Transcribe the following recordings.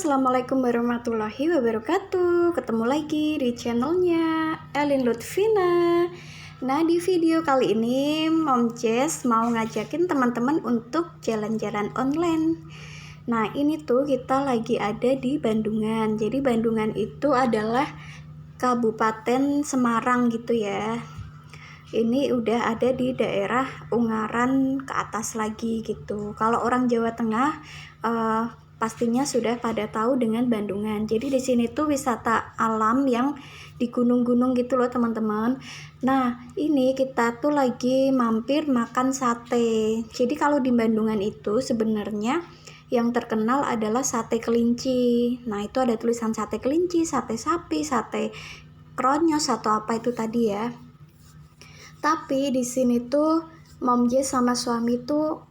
Assalamualaikum warahmatullahi wabarakatuh. Ketemu lagi di channelnya Elin Lutfina. Nah, di video kali ini Mom Jess mau ngajakin teman-teman untuk jalan-jalan online. Nah, ini tuh kita lagi ada di Bandungan. Jadi Bandungan itu adalah Kabupaten Semarang gitu ya. Ini udah ada di daerah Ungaran ke atas lagi gitu. Kalau orang Jawa Tengah pastinya sudah pada tahu dengan Bandungan. Jadi di sini tuh wisata alam yang di gunung-gunung gitu loh teman-teman. Nah, ini kita tuh lagi mampir makan sate. Jadi kalau di Bandungan itu sebenarnya yang terkenal adalah sate kelinci. Nah, itu ada tulisan sate kelinci, sate sapi, sate kronyos atau apa itu tadi ya. Tapi di sini tuh Mom Jess sama suami tuh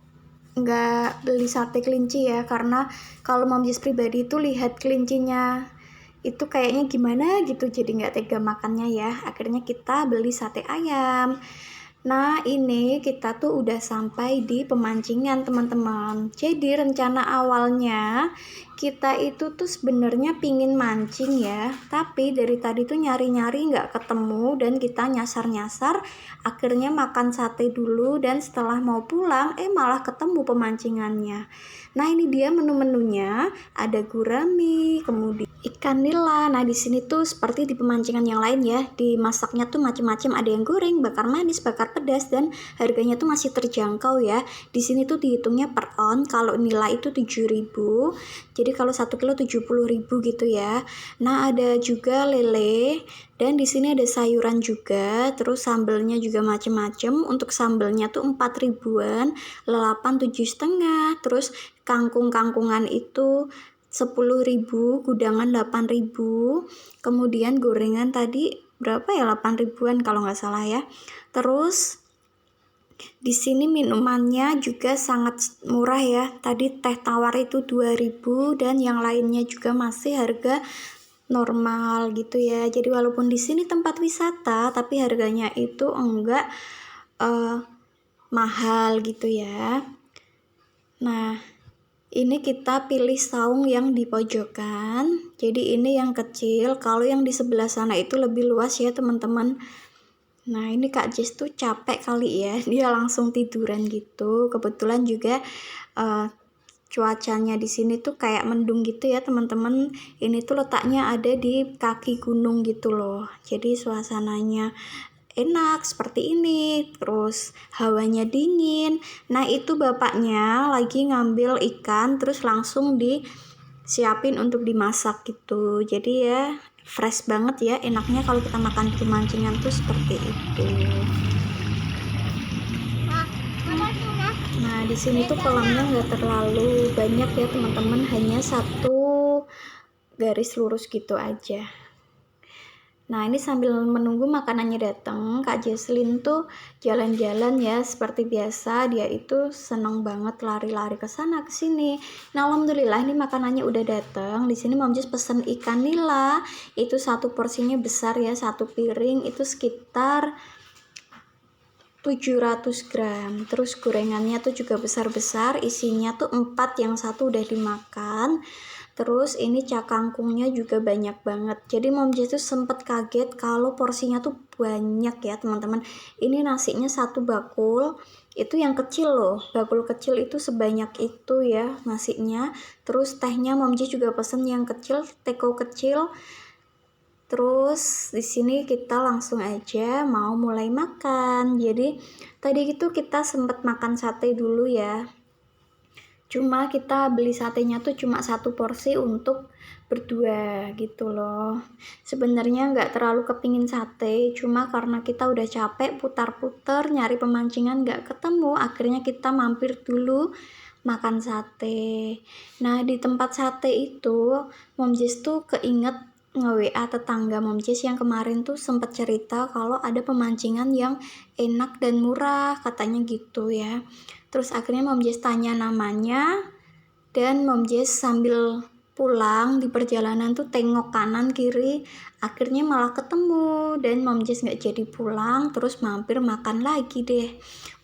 nggak beli sate kelinci ya, karena kalau Mom Jess pribadi tuh lihat kelincinya itu kayaknya gimana gitu, jadi nggak tega makannya ya. Akhirnya kita beli sate ayam. Nah, ini kita tuh udah sampai di pemancingan teman-teman. Jadi rencana awalnya kita itu tuh sebenarnya pingin mancing ya, tapi dari tadi tuh nyari-nyari nggak ketemu dan kita nyasar-nyasar. Akhirnya makan sate dulu dan setelah mau pulang malah ketemu pemancingannya. Nah, ini dia menu-menunya, ada gurami, kemudian ikan nila. Nah, di sini tuh seperti di pemancingan yang lain ya, dimasaknya tuh macam-macam, ada yang goreng, bakar manis, bakar pedas, dan harganya tuh masih terjangkau ya. Di sini tuh dihitungnya per on. Kalau nila itu 7.000. Jadi kalau 1 kilo 70.000 gitu ya. Nah, ada juga lele dan di sini ada sayuran juga, terus sambelnya juga macam-macam. Untuk sambelnya tuh 4.000-an, lalapan 7,5, terus kangkung-kangkungan itu 10.000, gudangan 8.000, kemudian gorengan tadi berapa ya, 8.000-an kalau nggak salah ya. Terus di sini minumannya juga sangat murah ya. Tadi teh tawar itu 2.000 dan yang lainnya juga masih harga normal gitu ya. Jadi walaupun di sini tempat wisata, tapi harganya itu enggak mahal gitu ya. Nah, ini kita pilih saung yang di pojokan. Jadi ini yang kecil, kalau yang di sebelah sana itu lebih luas ya teman-teman. Nah, ini Kak Jess tuh capek kali ya, dia langsung tiduran gitu. Kebetulan juga cuacanya di sini tuh kayak mendung gitu ya teman-teman. Ini tuh letaknya ada di kaki gunung gitu loh. Jadi suasananya enak seperti ini, terus hawanya dingin. Nah, itu bapaknya lagi ngambil ikan terus langsung disiapin untuk dimasak gitu. Jadi ya fresh banget ya, enaknya kalau kita makan di pemancingan tuh seperti itu. Nah, di sini tuh kolamnya nggak terlalu banyak ya teman-teman, hanya satu garis lurus gitu aja. Nah, ini sambil menunggu makanannya datang, Kak Jesslyn tuh jalan-jalan ya seperti biasa. Dia itu seneng banget lari-lari ke sana ke sini. Nah, alhamdulillah ini makanannya udah datang. Di sini Mom Jess pesen ikan nila. Itu satu porsinya besar ya, satu piring itu sekitar 700 gram. Terus gorengannya tuh juga besar-besar, isinya tuh 4, yang satu udah dimakan. Terus ini cakangkungnya juga banyak banget. Jadi Mom Jess tuh sempet kaget kalau porsinya tuh banyak ya teman-teman. Ini nasinya satu bakul, itu yang kecil loh. Bakul kecil itu sebanyak itu ya nasinya. Terus tehnya Mom Jess juga pesen yang kecil, teko kecil. Terus di sini kita langsung aja mau mulai makan. Jadi tadi itu kita sempat makan sate dulu ya. Cuma kita beli satenya tuh cuma satu porsi untuk berdua gitu loh. Sebenarnya nggak terlalu kepingin sate, cuma karena kita udah capek putar-putar nyari pemancingan nggak ketemu, akhirnya kita mampir dulu makan sate. Nah, di tempat sate itu Mom Jess tuh keinget nge-WA tetangga Mom Jess yang kemarin tuh sempat cerita kalau ada pemancingan yang enak dan murah katanya gitu ya. Terus akhirnya Mom Jess tanya namanya, dan Mom Jess sambil pulang di perjalanan tuh tengok kanan kiri, akhirnya malah ketemu dan Mom Jess nggak jadi pulang, terus mampir makan lagi deh.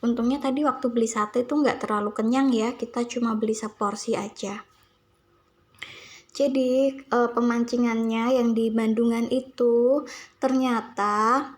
Untungnya tadi waktu beli sate tuh nggak terlalu kenyang ya, kita cuma beli seporsi aja. Jadi pemancingannya yang di Bandungan itu ternyata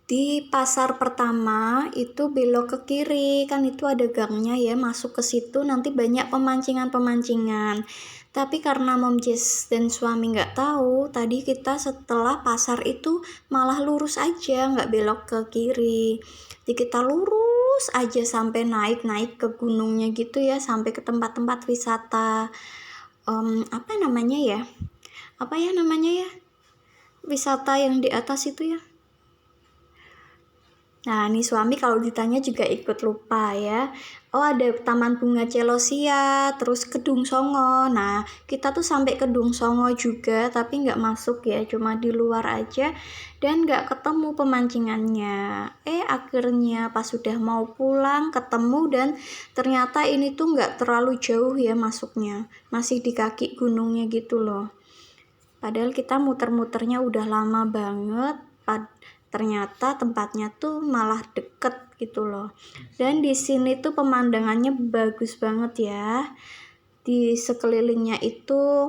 di pasar pertama itu belok ke kiri, kan itu ada gangnya ya, masuk ke situ nanti banyak pemancingan-pemancingan. Tapi karena Mom Jess dan suami nggak tahu, tadi kita setelah pasar itu malah lurus aja, nggak belok ke kiri. Jadi kita lurus aja sampai naik ke gunungnya gitu ya, sampai ke tempat-tempat wisata. Apa namanya ya? Wisata yang di atas itu ya. Nah, nih suami kalau ditanya juga ikut lupa ya. Oh, ada Taman Bunga Celosia, terus Kedung Songo. Nah, kita tuh sampai Kedung Songo juga, tapi nggak masuk ya, cuma di luar aja. Dan nggak ketemu pemancingannya. Akhirnya pas sudah mau pulang, ketemu dan ternyata ini tuh nggak terlalu jauh ya masuknya. Masih di kaki gunungnya gitu loh. Padahal kita muter-muternya udah lama banget, ternyata tempatnya tuh malah deket gitu loh. Dan di sini tuh pemandangannya bagus banget ya. Di sekelilingnya itu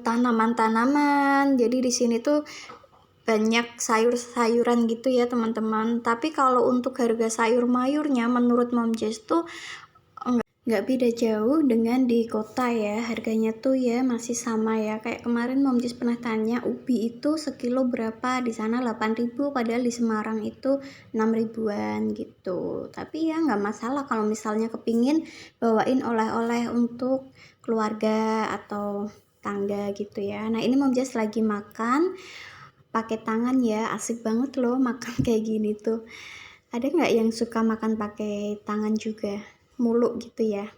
tanaman-tanaman. Jadi di sini tuh banyak sayur-sayuran gitu ya teman-teman. Tapi kalau untuk harga sayur mayurnya menurut Mom Jess tuh nggak beda jauh dengan di kota ya, harganya tuh ya masih sama ya. Kayak kemarin Mom Jess pernah tanya ubi itu sekilo berapa, di sana 8.000, padahal di Semarang itu 6 ribuan gitu. Tapi ya nggak masalah kalau misalnya kepingin bawain oleh-oleh untuk keluarga atau tangga gitu ya. Nah, ini Mom Jess lagi makan pakai tangan ya, asik banget loh makan kayak gini tuh. Ada nggak yang suka makan pakai tangan juga? Muluk gitu ya.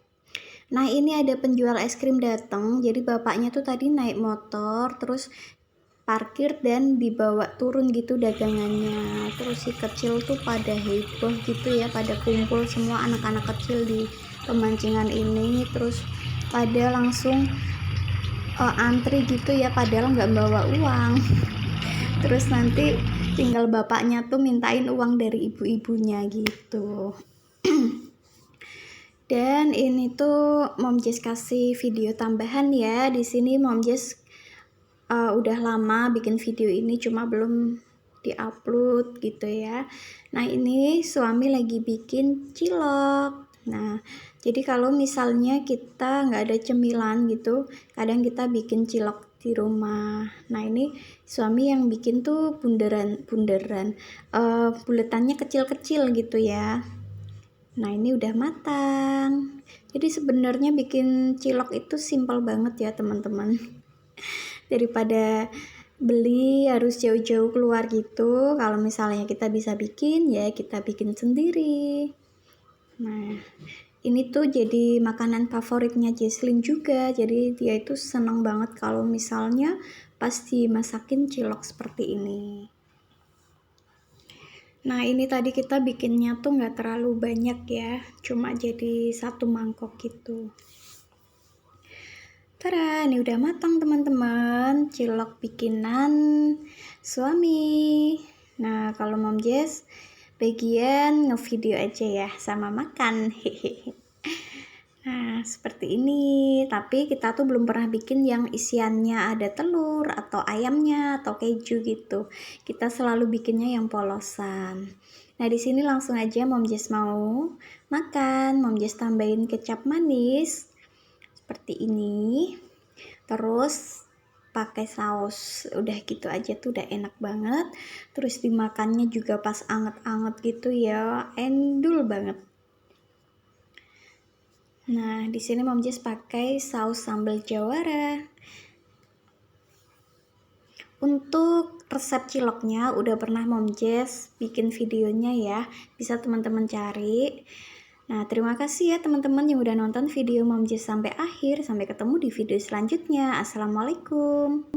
Nah, ini ada penjual es krim datang, jadi bapaknya tuh tadi naik motor terus parkir dan dibawa turun gitu dagangannya. Terus si kecil tuh pada heboh gitu ya, pada kumpul semua anak-anak kecil di pemancingan ini, terus pada langsung antri gitu ya, padahal nggak bawa uang. Terus nanti tinggal bapaknya tuh mintain uang dari ibu-ibunya gitu. Dan ini tuh Mom Jess kasih video tambahan ya. Di sini Mom Jess udah lama bikin video ini, cuma belum diupload gitu ya. Nah, ini suami lagi bikin cilok. Nah, jadi kalau misalnya kita nggak ada cemilan gitu, kadang kita bikin cilok di rumah. Nah, ini suami yang bikin tuh buletannya kecil-kecil gitu ya. Nah, ini udah matang. Jadi sebenarnya bikin cilok itu simpel banget ya teman-teman. Daripada beli harus jauh-jauh keluar gitu, kalau misalnya kita bisa bikin ya kita bikin sendiri. Nah, ini tuh jadi makanan favoritnya Jesslyn juga. Jadi dia itu seneng banget kalau misalnya pas dimasakin cilok seperti ini. Nah, ini tadi kita bikinnya tuh nggak terlalu banyak ya, cuma jadi satu mangkok gitu. Tada, ini udah matang teman-teman, cilok bikinan suami. Nah, kalau Mom Jess bagian ngevideo aja ya sama makan. Nah, seperti ini. Tapi kita tuh belum pernah bikin yang isiannya ada telur atau ayamnya atau keju gitu. Kita selalu bikinnya yang polosan. Nah, di sini langsung aja Mom Jess mau makan. Mom Jess tambahin kecap manis seperti ini. Terus pakai saus. Udah gitu aja tuh udah enak banget. Terus dimakannya juga pas anget-anget gitu ya. Endul banget. Nah, di sini Mom Jess pakai saus sambal jawara. Untuk resep ciloknya udah pernah Mom Jess bikin videonya ya. Bisa teman-teman cari. Nah, terima kasih ya teman-teman yang udah nonton video Mom Jess sampai akhir. Sampai ketemu di video selanjutnya. Assalamualaikum.